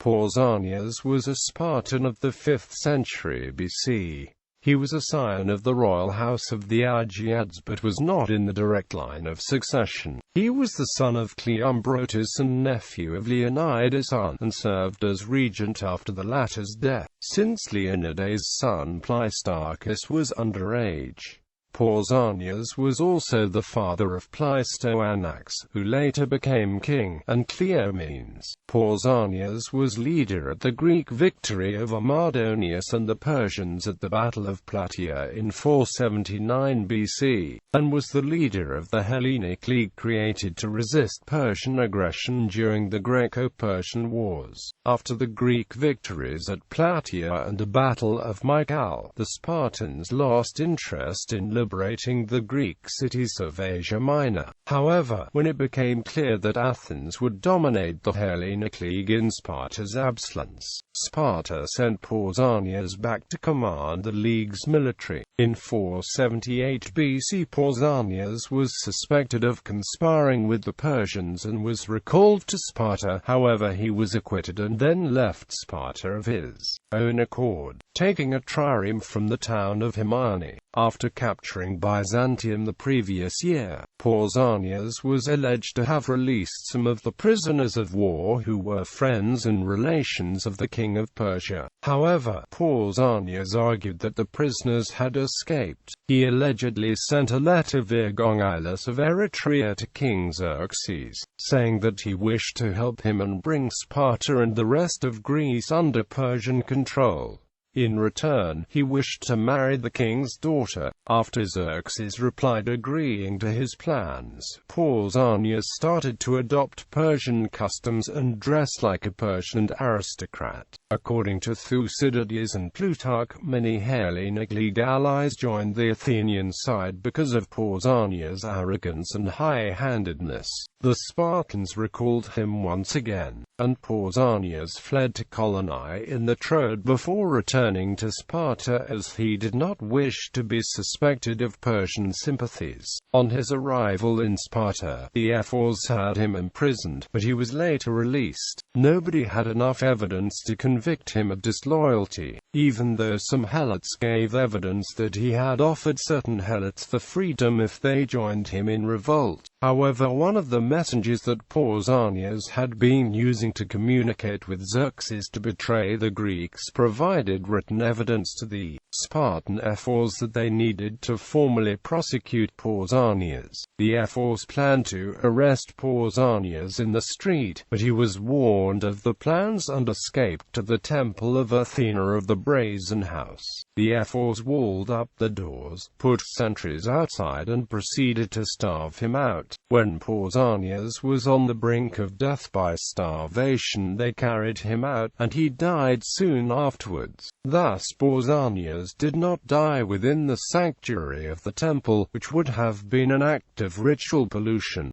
Pausanias was a Spartan of the 5th century BC. He was a scion of the royal house of the Agiads but was not in the direct line of succession. He was the son of Cleombrotus and nephew of Leonidas I, and served as regent after the latter's death, since Leonidas' son Pleistarchus was underage. Pausanias was also the father of Pleistoanax, who later became king, and Cleomenes.Pausanias was leader at the Greek victory over Mardonius and the Persians at the Battle of Plataea in 479 BC, and was the leader of the Hellenic League created to resist Persian aggression during the Greco-Persian Wars. After the Greek victories at Plataea and the Battle of Mycale, the Spartans lost interest in liberating the Greek cities of Asia Minor. However, when it became clear that Athens would dominate the Hellenic League in Sparta's absence, Sparta sent Pausanias back to command the League's military. In 478 BC, Pausanias was suspected of conspiring with the Persians and was recalled to Sparta. However, he was acquitted and then left Sparta of his own accord, taking a trireme from the town of Himani. After capturing Byzantium the previous year, Pausanias was alleged to have released some of the prisoners of war who were friends and relations of the king of Persia. However, Pausanias argued that the prisoners had escaped. He allegedly sent a letter via Gongylus of Eritrea to King Xerxes, saying that he wished to help him and bring Sparta and the rest of Greece under Persian control. In return, he wished to marry the king's daughter. After Xerxes replied agreeing to his plans, Pausanias started to adopt Persian customs and dress like a Persian aristocrat. According to Thucydides and Plutarch, many Hellenic League allies joined the Athenian side because of Pausanias' arrogance and high-handedness. The Spartans recalled him once again, and Pausanias fled to Coloni in the Troad before returning to Sparta as he did not wish to be suspected of Persian sympathies. On his arrival in Sparta, the ephors had him imprisoned, but he was later released. Nobody had enough evidence to convict him of disloyalty, even though some Helots gave evidence that he had offered certain Helots for freedom if they joined him in revolt. However, one of the messengers that Pausanias had been using to communicate with Xerxes to betray the Greeks provided written evidence to the Spartan ephors that they needed to formally prosecute Pausanias. The ephors planned to arrest Pausanias in the street, but he was warned of the plans and escaped to the temple of Athena of the Brazen House. The ephors walled up the doors, put sentries outside and proceeded to starve him out. When Pausanias was on the brink of death by starvation, they carried him out, and he died soon afterwards. Thus Pausanias did not die within the sanctuary of the temple, which would have been an act of ritual pollution.